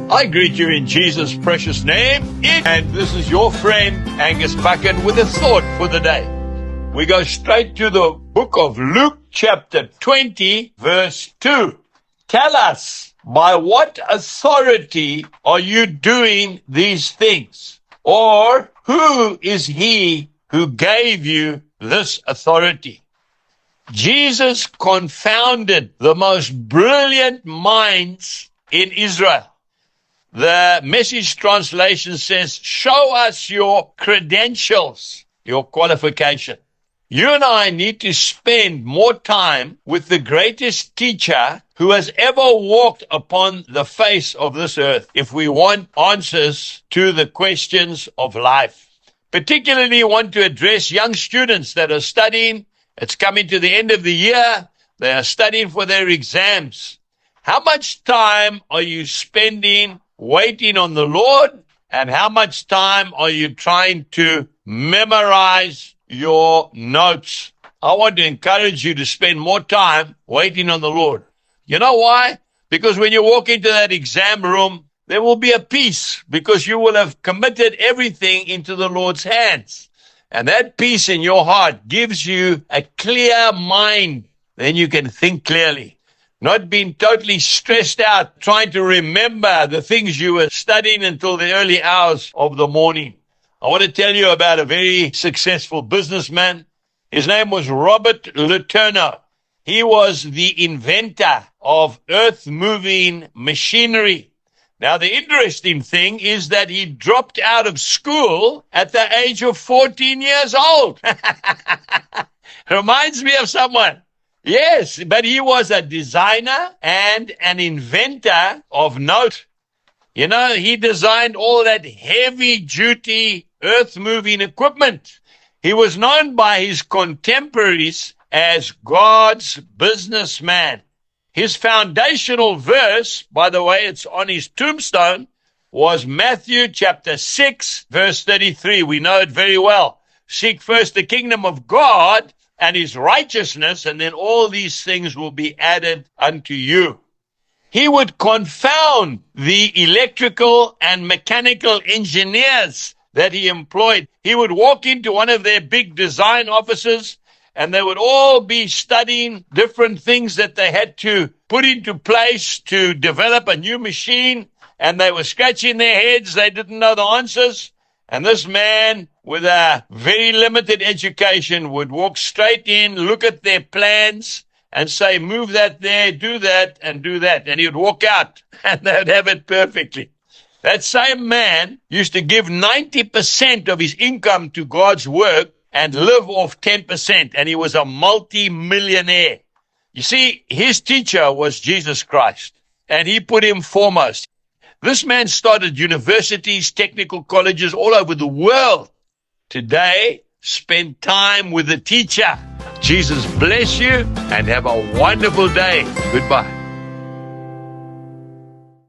I greet you in Jesus' precious name, and this is your friend Angus Buchan with a thought for the day. We go straight to the book of Luke chapter 20 verse 2. Tell us, by what authority are you doing these things? Or who is he who gave you this authority? Jesus confounded the most brilliant minds in Israel. The Message translation says, show us your credentials, your qualification. You and I need to spend more time with the greatest teacher who has ever walked upon the face of this earth if we want answers to the questions of life. Particularly want to address young students that are studying. It's coming to the end of the year. They are studying for their exams. How much time are you spending waiting on the Lord, and how much time are you trying to memorize your notes? I want to encourage you to spend more time waiting on the Lord. You know why? Because when you walk into that exam room, there will be a peace, because you will have committed everything into the Lord's hands. And that peace in your heart gives you a clear mind. Then you can think clearly. Not being totally stressed out, trying to remember the things you were studying until the early hours of the morning. I want to tell you about a very successful businessman. His name was Robert Letourneau. He was the inventor of earth-moving machinery. Now, the interesting thing is that he dropped out of school at the age of 14 years old. Reminds me of someone. Yes, but he was a designer and an inventor of note. You know, he designed all that heavy-duty, earth-moving equipment. He was known by his contemporaries as God's businessman. His foundational verse, by the way, it's on his tombstone, was Matthew chapter 6, verse 33. We know it very well. Seek first the kingdom of God and his righteousness, and then all these things will be added unto you. He would confound the electrical and mechanical engineers that he employed. He would walk into one of their big design offices, and they would all be studying different things that they had to put into place to develop a new machine, and they were scratching their heads. They didn't know the answers. And this man with a very limited education would walk straight in, look at their plans, and say, move that there, do that, and do that. And he would walk out, and they would have it perfectly. That same man used to give 90% of his income to God's work and live off 10%, and he was a multi-millionaire. You see, his teacher was Jesus Christ, and he put him foremost. This man started universities, technical colleges all over the world. Today, spend time with the teacher. Jesus bless you and have a wonderful day. Goodbye.